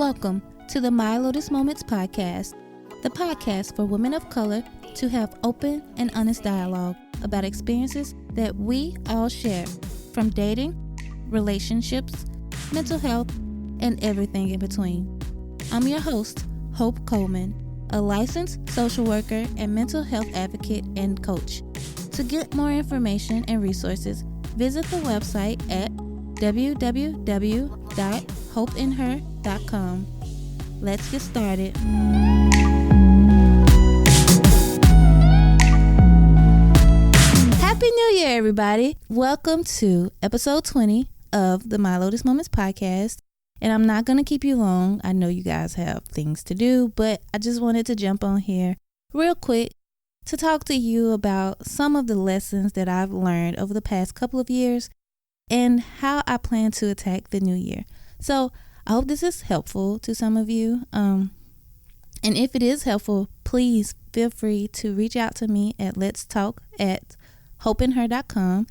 Welcome to the My Lotus Moments podcast, the podcast for women of color to have open and honest dialogue about experiences that we all share, from dating, relationships, mental health, and everything in between. I'm your host, Hope Coleman, a licensed social worker and mental health advocate and coach. To get more information and resources, visit the website at www.hopeinher.com. Let's get started. Happy New Year, everybody. Welcome to episode 20 of the My Lotus Moments podcast. And I'm not going to keep you long. I know you guys have things to do, but I just wanted to jump on here real quick to talk to you about some of the lessons that I've learned over the past couple of years and how I plan to attack the new year. So I hope this is helpful to some of you. And if it is helpful, please feel free to reach out to me at letstalk@hopeinher.com.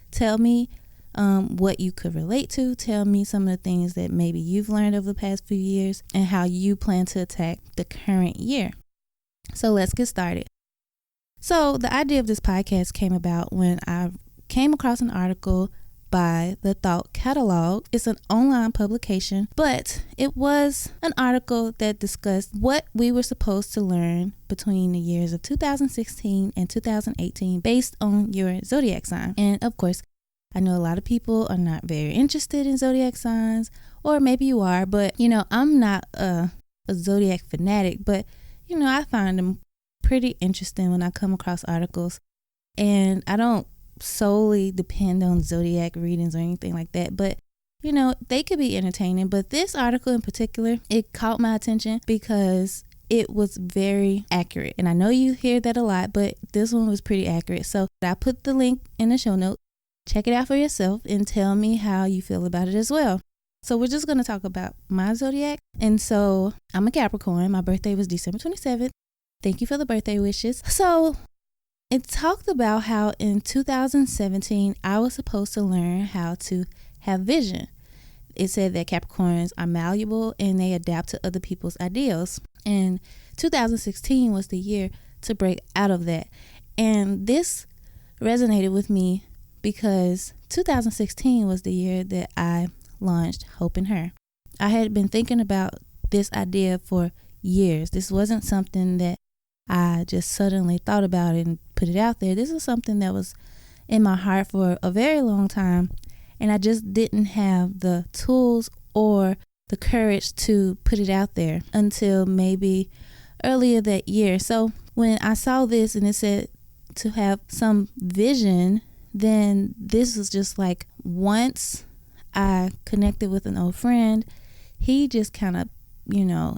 Tell me what you could relate to. Tell me some of the things that maybe you've learned over the past few years and how you plan to attack the current year. So let's get started. So the idea of this podcast came about when I came across an article by The Thought Catalog. It's an online publication, but it was an article that discussed what we were supposed to learn between the years of 2016 and 2018 based on your zodiac sign. And of course, I know a lot of people are not very interested in zodiac signs, or maybe you are, but I'm not a zodiac fanatic, but I find them pretty interesting when I come across articles, and I don't solely depend on zodiac readings or anything like that, but they could be entertaining. But this article in particular, it caught my attention because it was very accurate, and I know you hear that a lot, but this one was pretty accurate. So I put the link in the show notes. Check it out for yourself and tell me how you feel about it as well. So we're just going to talk about my zodiac. And so I'm a Capricorn. My birthday was December 27th. Thank you for the birthday wishes. So it talked about how in 2017, I was supposed to learn how to have vision. It said that Capricorns are malleable and they adapt to other people's ideals. And 2016 was the year to break out of that. And this resonated with me because 2016 was the year that I launched Hope in Her. I had been thinking about this idea for years. This wasn't something that I just suddenly thought about and put it out there. This is something that was in my heart for a very long time, and I just didn't have the tools or the courage to put it out there until maybe earlier that year. So when I saw this and it said to have some vision, then this was just like, once I connected with an old friend, he just kind of,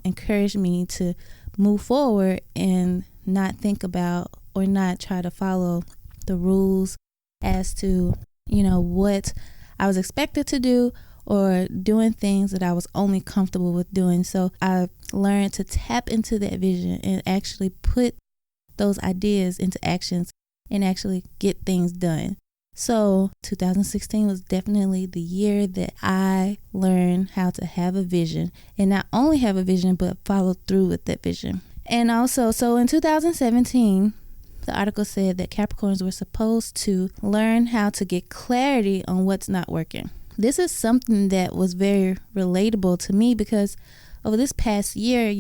encouraged me to move forward and not think about or not try to follow the rules as to, what I was expected to do or doing things that I was only comfortable with doing. So I learned to tap into that vision and actually put those ideas into actions and actually get things done. So 2016 was definitely the year that I learned how to have a vision, and not only have a vision, but follow through with that vision. And also, so in 2017, the article said that Capricorns were supposed to learn how to get clarity on what's not working. This is something that was very relatable to me because over this past year,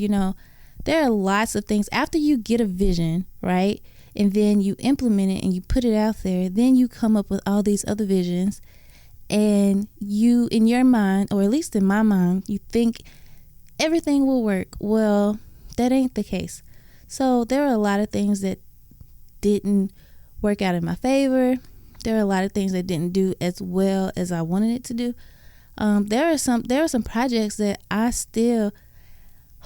there are lots of things after you get a vision, right? And then you implement it and you put it out there. Then you come up with all these other visions. And you, in your mind, or at least in my mind, you think everything will work. Well, that ain't the case. So there are a lot of things that didn't work out in my favor. There are a lot of things that didn't do as well as I wanted it to do. There are some projects that I still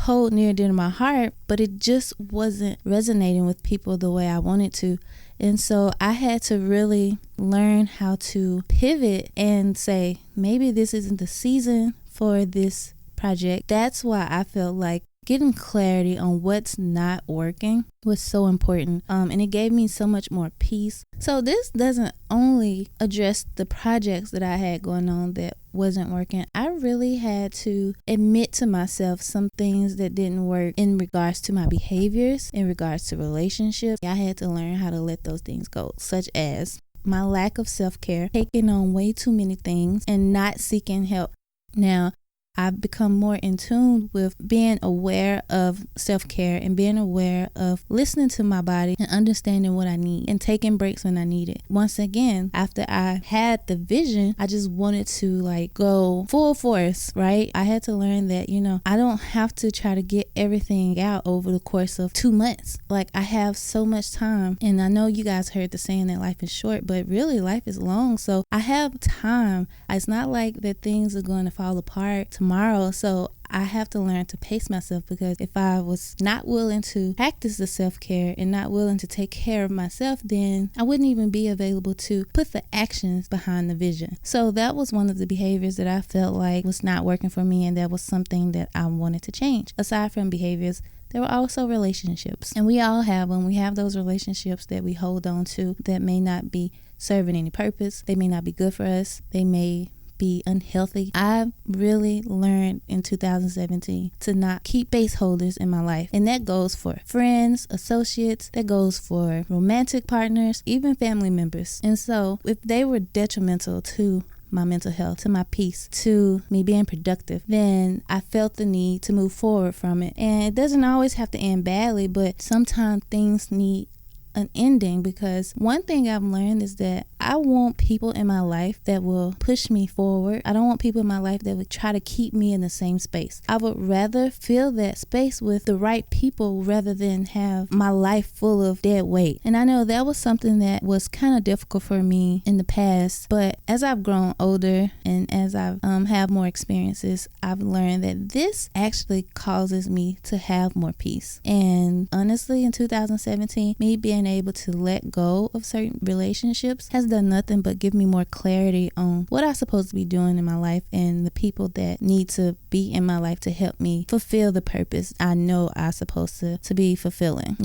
hold near and dear to my heart, but it just wasn't resonating with people the way I wanted to. And so I had to really learn how to pivot and say, maybe this isn't the season for this project. That's why I felt like getting clarity on what's not working was so important. And it gave me so much more peace. So this doesn't only address the projects that I had going on that wasn't working. I really had to admit to myself some things that didn't work in regards to my behaviors, in regards to relationships. I had to learn how to let those things go, such as my lack of self-care, taking on way too many things and not seeking help. Now, I've become more in tune with being aware of self-care and being aware of listening to my body and understanding what I need and taking breaks when I need it. Once again, after I had the vision, I just wanted to go full force, right? I had to learn that, I don't have to try to get everything out over the course of 2 months. I have so much time, and I know you guys heard the saying that life is short, but really life is long. So I have time. It's not like that things are going to fall apart tomorrow. So I have to learn to pace myself, because if I was not willing to practice the self-care and not willing to take care of myself, then I wouldn't even be available to put the actions behind the vision. So that was one of the behaviors that I felt like was not working for me, and that was something that I wanted to change. Aside from behaviors, there were also relationships, and we all have them. We have those relationships that we hold on to that may not be serving any purpose. They may not be good for us. They may be unhealthy. I really learned in 2017 to not keep base holders in my life. And that goes for friends, associates, that goes for romantic partners, even family members. And so if they were detrimental to my mental health, to my peace, to me being productive, then I felt the need to move forward from it. And it doesn't always have to end badly, but sometimes things need an ending, because one thing I've learned is that I want people in my life that will push me forward. I don't want people in my life that would try to keep me in the same space. I would rather fill that space with the right people rather than have my life full of dead weight. And I know that was something that was kind of difficult for me in the past, but as I've grown older and as I've have more experiences, I've learned that this actually causes me to have more peace. And honestly, in 2017, me being able to let go of certain relationships has done nothing but give me more clarity on what I'm supposed to be doing in my life and the people that need to be in my life to help me fulfill the purpose I know I'm supposed to be fulfilling,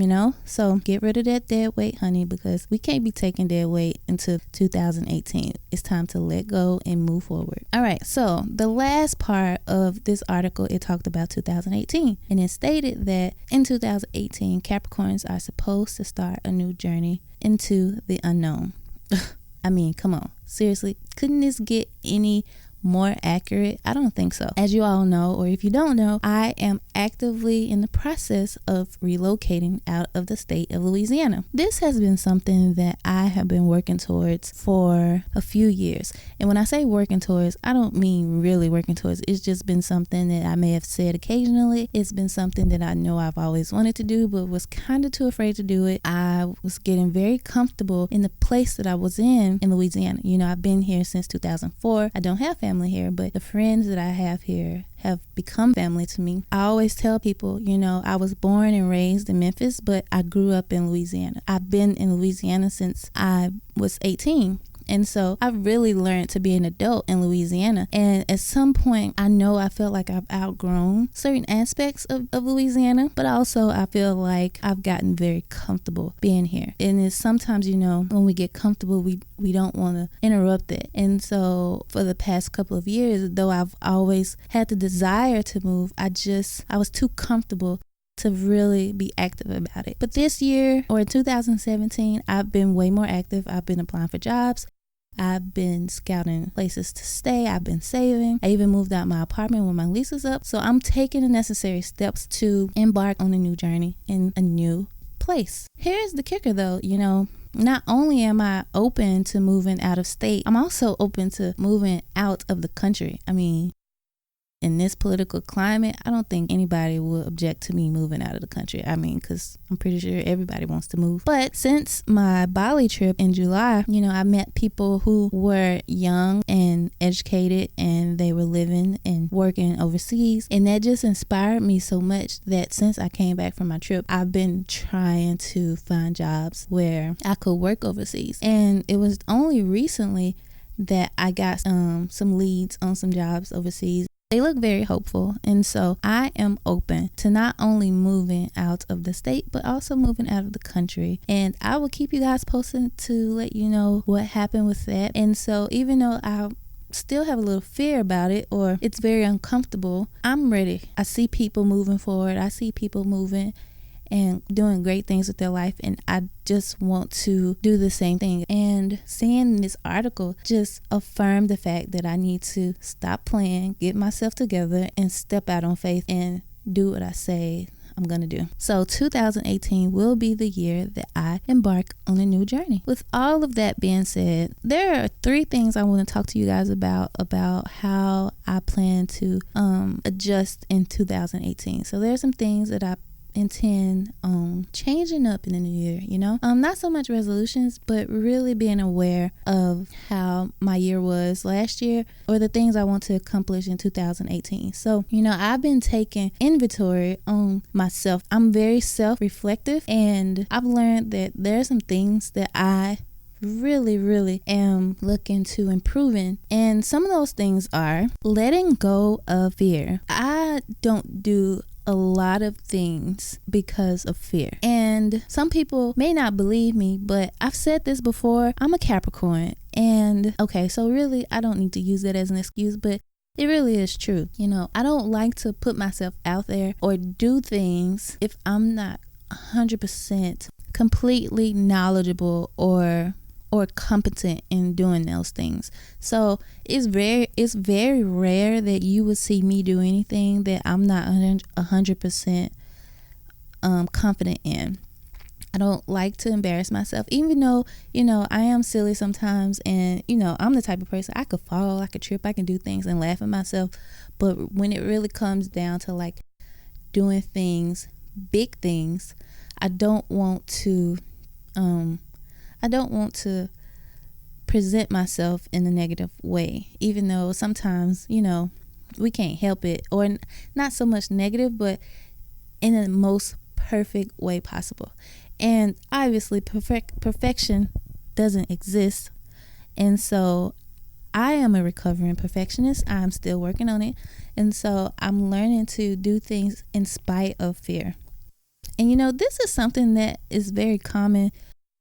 So get rid of that dead weight, honey, because we can't be taking dead weight into 2018. It's time to let go and move forward. All right, so the last part of this article, it talked about 2018, and it stated that in 2018, Capricorns are supposed to start a new journey into the unknown. I mean, come on. Seriously, couldn't this get any more accurate? I don't think so. As you all know, or if you don't know, I am actively in the process of relocating out of the state of Louisiana. This has been something that I have been working towards for a few years. And when I say working towards, I don't mean really working towards. It's just been something that I may have said occasionally. It's been something that I know I've always wanted to do, but was kind of too afraid to do it. I was getting very comfortable in the place that I was in Louisiana. I've been here since 2004. I don't have family here, but the friends that I have here have become family to me. I always tell people, I was born and raised in Memphis, but I grew up in Louisiana. I've been in Louisiana since I was 18. And so I really learned to be an adult in Louisiana. And at some point, I felt like I've outgrown certain aspects of Louisiana, but also I feel like I've gotten very comfortable being here. And it's sometimes, when we get comfortable, we don't want to interrupt it. And so for the past couple of years, though I've always had the desire to move, I was too comfortable to really be active about it. But this year, or in 2017, I've been way more active. I've been applying for jobs. I've been scouting places to stay. I've been saving. I even moved out my apartment when my lease is up. So I'm taking the necessary steps to embark on a new journey in a new place. Here's the kicker though, not only am I open to moving out of state, I'm also open to moving out of the country. I mean, in this political climate, I don't think anybody will object to me moving out of the country. I mean, because I'm pretty sure everybody wants to move. But since my Bali trip in July, I met people who were young and educated, and they were living and working overseas. And that just inspired me so much that since I came back from my trip, I've been trying to find jobs where I could work overseas. And it was only recently that I got some leads on some jobs overseas. they look very hopeful. And so I am open to not only moving out of the state, but also moving out of the country. And I will keep you guys posted to let you know what happened with that. And so even though I still have a little fear about it, or it's very uncomfortable, I'm ready. I see people moving forward. I see people moving and doing great things with their life, and I just want to do the same thing. And seeing this article just affirmed the fact that I need to stop playing, get myself together, and step out on faith and do what I say I'm gonna do. So 2018 will be the year that I embark on a new journey. With all of that being said, there are 3 things I want to talk to you guys about how I plan to adjust in 2018. So there's some things that I intend on changing up in the new year, not so much resolutions, but really being aware of how my year was last year, or the things I want to accomplish in 2018. So I've been taking inventory on myself. I'm very self-reflective, and I've learned that there are some things that I really am looking to improving, and some of those things are letting go of fear. I don't do a lot of things because of fear, and some people may not believe me, but I've said this before. I'm a Capricorn, and okay, so really I don't need to use that as an excuse, but it really is true. I don't like to put myself out there or do things if I'm not 100% completely knowledgeable or competent in doing those things. So it's very rare that you would see me do anything that I'm not 100% confident in. I don't like to embarrass myself, even though I am silly sometimes, and I'm the type of person, I could fall, I could trip, I can do things and laugh at myself. But when it really comes down to like doing things, big things, I don't want to present myself in a negative way, even though sometimes, we can't help it, or not so much negative, but in the most perfect way possible. And obviously perfection doesn't exist. And so I am a recovering perfectionist. I'm still working on it. And so I'm learning to do things in spite of fear. And this is something that is very common,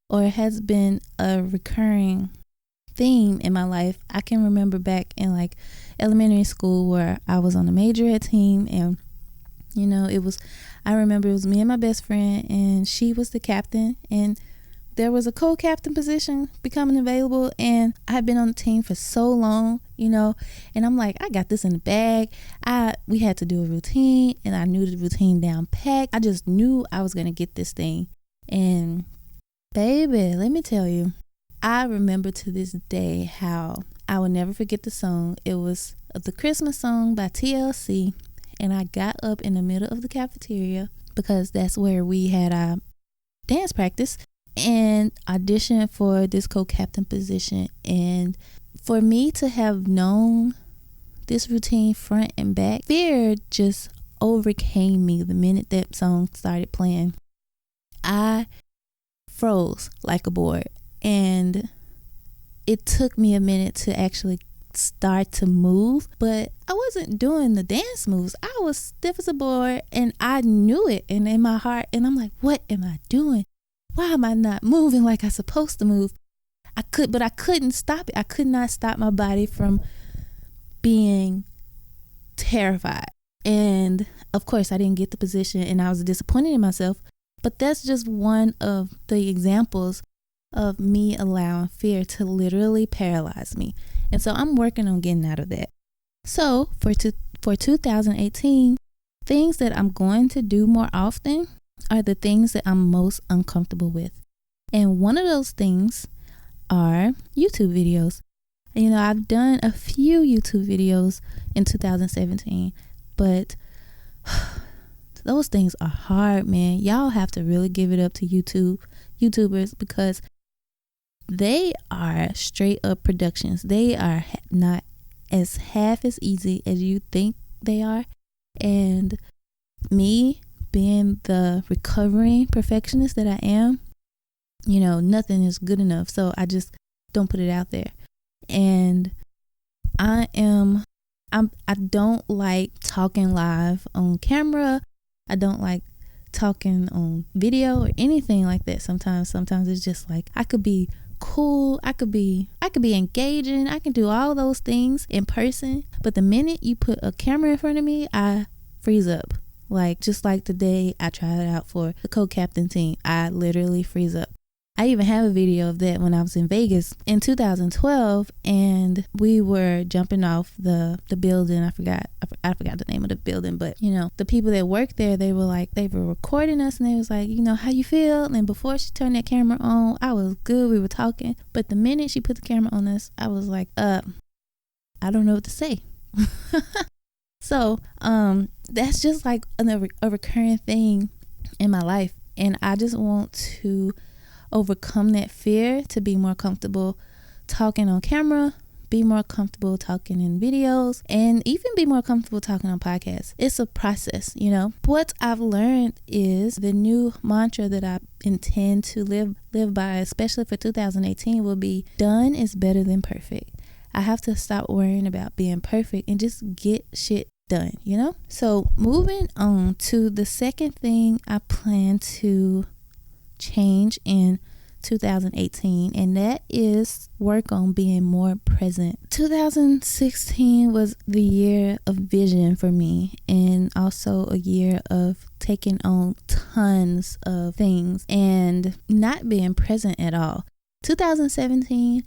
or has been a recurring theme in my life. I can remember back in like elementary school where I was on the majorette team, and I remember it was me and my best friend, and she was the captain, and there was a co-captain position becoming available, and I had been on the team for so long, and I'm like, I got this in the bag. We had to do a routine, and I knew the routine down pat. I just knew I was going to get this thing. And baby, let me tell you, I remember to this day how I will never forget the song. It was the Christmas song by TLC, and I got up in the middle of the cafeteria, because that's where we had our dance practice, and auditioned for this co-captain position. And for me to have known this routine front and back, fear just overcame me the minute that song started playing. I froze like a board, and it took me a minute to actually start to move, but I wasn't doing the dance moves. I was stiff as a board, and I knew it, and in my heart, and I'm like, what am I doing? Why am I not moving like I'm supposed to move? But I couldn't stop it. I could not stop my body from being terrified. And of course I didn't get the position, and I was disappointed in myself. But that's just one of the examples of me allowing fear to literally paralyze me. And so I'm working on getting out of that. So for 2018, things that I'm going to do more often are the things that I'm most uncomfortable with. And one of those things are YouTube videos. I've done a few YouTube videos in 2017, but those things are hard, man. Y'all have to really give it up to YouTubers, because they are straight up productions. They are not as half as easy as you think they are. And me being the recovering perfectionist that I am, nothing is good enough. So I just don't put it out there. And I I don't like talking live on camera. I don't like talking on video or anything like that. Sometimes it's just like I could be cool, I could be engaging, I can do all those things in person, but the minute you put a camera in front of me, I freeze up. Like, just like the day I tried out for the co-captain team, I literally freeze up. I even have a video of that when I was in Vegas in 2012, and we were jumping off the building. I forgot the name of the building, but the people that worked there, they were recording us, and they was like, how you feel? And before she turned that camera on, I was good. We were talking, but the minute she put the camera on us, I was like, I don't know what to say. So, that's just like a recurring thing in my life, and I just want to overcome that fear to be more comfortable talking on camera, be more comfortable talking in videos, and even be more comfortable talking on podcasts. It's a process, What I've learned is the new mantra that I intend to live by, especially for 2018, will be done is better than perfect. I have to stop worrying about being perfect and just get shit done, So moving on to the second thing I plan to change in 2018, and that is work on being more present. 2016 was the year of vision for me, and also a year of taking on tons of things and not being present at all. 2017,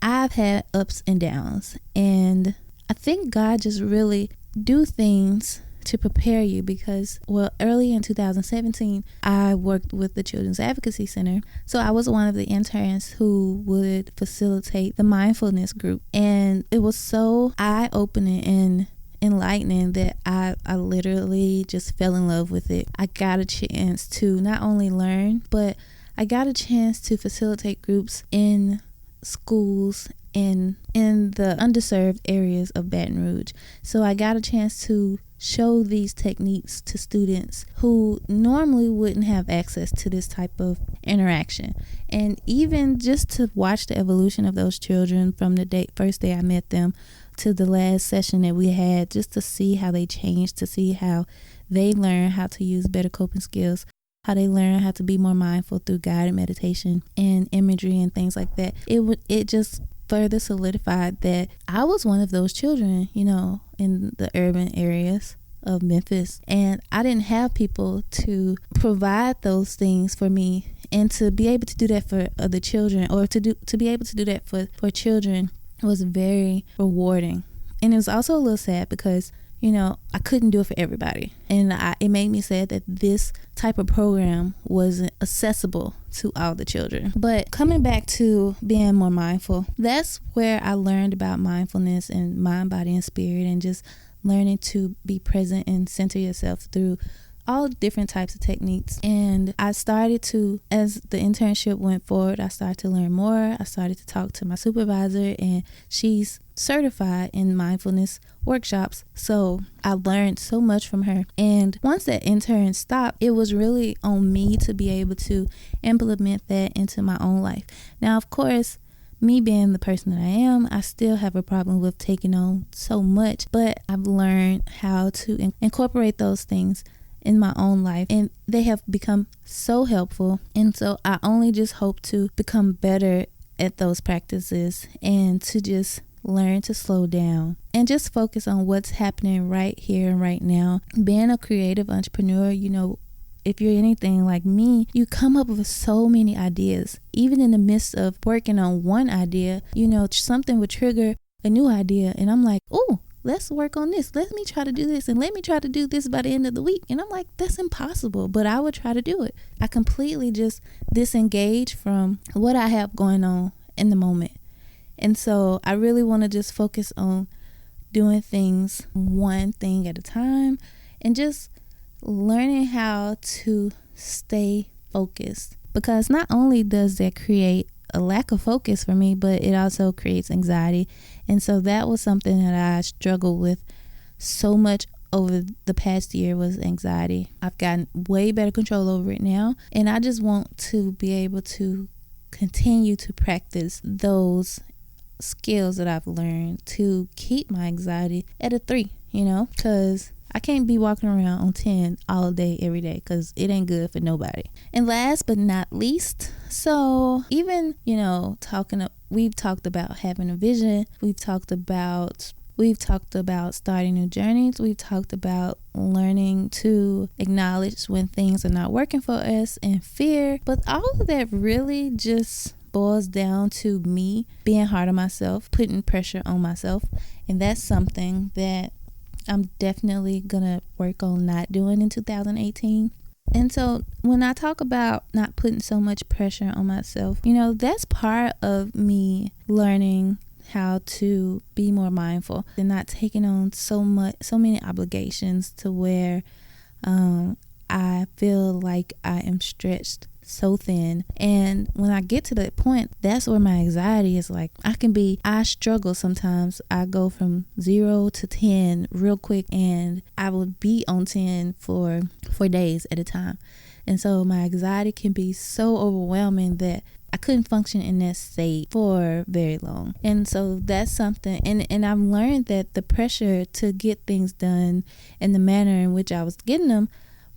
I've had ups and downs, and I think God just really do things to prepare you, because early in 2017 I worked with the Children's Advocacy Center, so I was one of the interns who would facilitate the mindfulness group, and it was so eye-opening and enlightening that I literally just fell in love with it. I got a chance to not only learn, but I got a chance to facilitate groups in schools in the underserved areas of Baton Rouge. So I got a chance to show these techniques to students who normally wouldn't have access to this type of interaction. And even just to watch the evolution of those children from the first day I met them to the last session that we had, just to see how they changed, to see how they learn how to use better coping skills, how they learn how to be more mindful through guided meditation and imagery and things like that. It just further solidified that I was one of those children, in the urban areas of Memphis, and I didn't have people to provide those things for me, and to be able to do that for other children, or to be able to do that for children, was very rewarding. And it was also a little sad because I couldn't do it for everybody, and it made me sad that this type of program wasn't accessible to all the children. But coming back to being more mindful, that's where I learned about mindfulness and mind, body, and spirit, and just learning to be present and center yourself through all different types of techniques. And I started to, as the internship went forward, I started to learn more. I started to talk to my supervisor, and she's certified in mindfulness workshops, so I learned so much from her. And once that intern stopped, it was really on me to be able to implement that into my own life. Now, of course, me being the person that I am, I still have a problem with taking on so much, but I've learned how to incorporate those things in my own life, and they have become so helpful. And so I only just hope to become better at those practices, and to just learn to slow down and just focus on what's happening right here and right now. Being a creative entrepreneur, if you're anything like me, you come up with so many ideas. Even in the midst of working on one idea, something would trigger a new idea, and I'm like, oh, let's work on this. Let me try to do this, and let me try to do this by the end of the week. And I'm like, that's impossible, but I would try to do it. I completely just disengage from what I have going on in the moment. And so I really want to just focus on doing things one thing at a time, and just learning how to stay focused. Because not only does that create a lack of focus for me, but it also creates anxiety. And so that was something that I struggled with so much over the past year, was anxiety. I've gotten way better control over it now, and I just want to be able to continue to practice those skills that I've learned to keep my anxiety at a 3, because I can't be walking around on 10 all day, every day, because it ain't good for nobody. And last but not least, so even, we've talked about having a vision. We've talked about starting new journeys. We've talked about learning to acknowledge when things are not working for us and fear. But all of that really just boils down to me being hard on myself, putting pressure on myself. And that's something that I'm definitely going to work on not doing in 2018. And so when I talk about not putting so much pressure on myself, that's part of me learning how to be more mindful and not taking on so many obligations to where I feel like I am stretched so thin. And when I get to that point, that's where my anxiety is like, I struggle sometimes. I go from 0 to 10 real quick, and I would be on 10 for days at a time. And so my anxiety can be so overwhelming that I couldn't function in that state for very long. And so that's something, and I've learned that the pressure to get things done in the manner in which I was getting them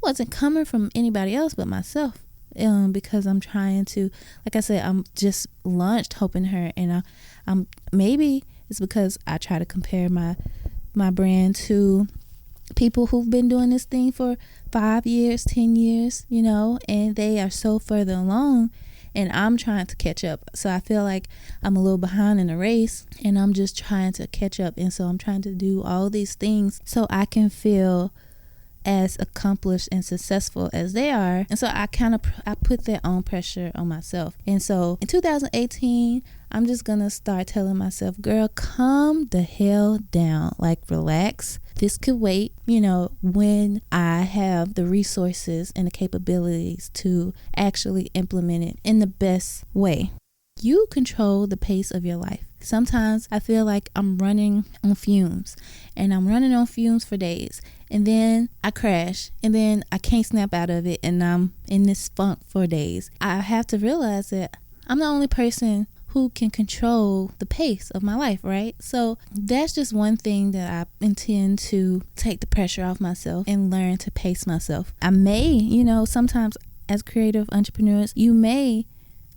wasn't coming from anybody else but myself. Because I'm trying to, like I said, I'm just launched Hope in Her, and I'm maybe it's because I try to compare my brand to people who've been doing this thing for 5 years, 10 years, and they are so further along, and I'm trying to catch up. So I feel like I'm a little behind in the race, and I'm just trying to catch up. And so I'm trying to do all these things so I can feel as accomplished and successful as they are. And so I put that own pressure on myself. And so in 2018, I'm just gonna start telling myself, girl, calm the hell down, like relax. This could wait, when I have the resources and the capabilities to actually implement it in the best way. You control the pace of your life. Sometimes I feel like I'm running on fumes, and I'm running on fumes for days, and then I crash, and then I can't snap out of it, and I'm in this funk for days. I have to realize that I'm the only person who can control the pace of my life, right? So that's just one thing that I intend to take the pressure off myself and learn to pace myself. I may, sometimes as creative entrepreneurs, you may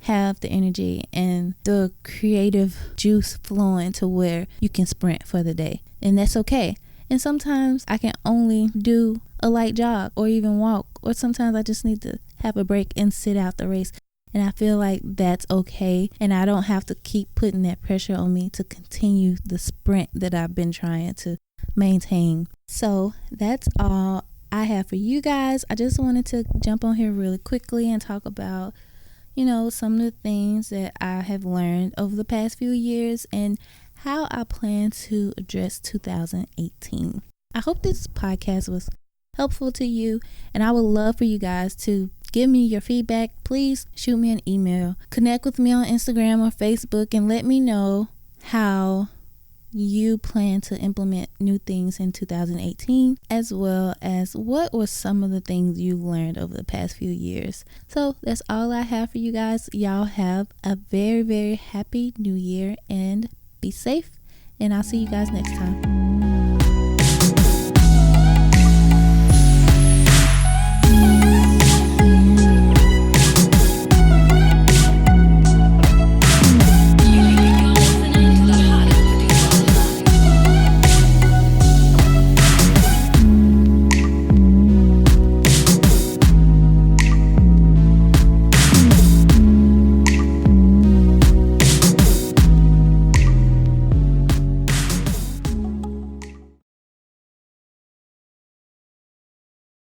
have the energy and the creative juice flowing to where you can sprint for the day, and that's okay. And sometimes I can only do a light jog or even walk, or sometimes I just need to have a break and sit out the race. And I feel like that's okay, and I don't have to keep putting that pressure on me to continue the sprint that I've been trying to maintain. So that's all I have for you guys. I just wanted to jump on here really quickly and talk about some of the things that I have learned over the past few years and how I plan to address 2018. I hope this podcast was helpful to you, and I would love for you guys to give me your feedback. Please shoot me an email, connect with me on Instagram or Facebook, and let me know how you plan to implement new things in 2018, as well as what were some of the things you've learned over the past few years. So that's all I have for you guys. Y'all have a very, very happy new year, and be safe, and I'll see you guys next time.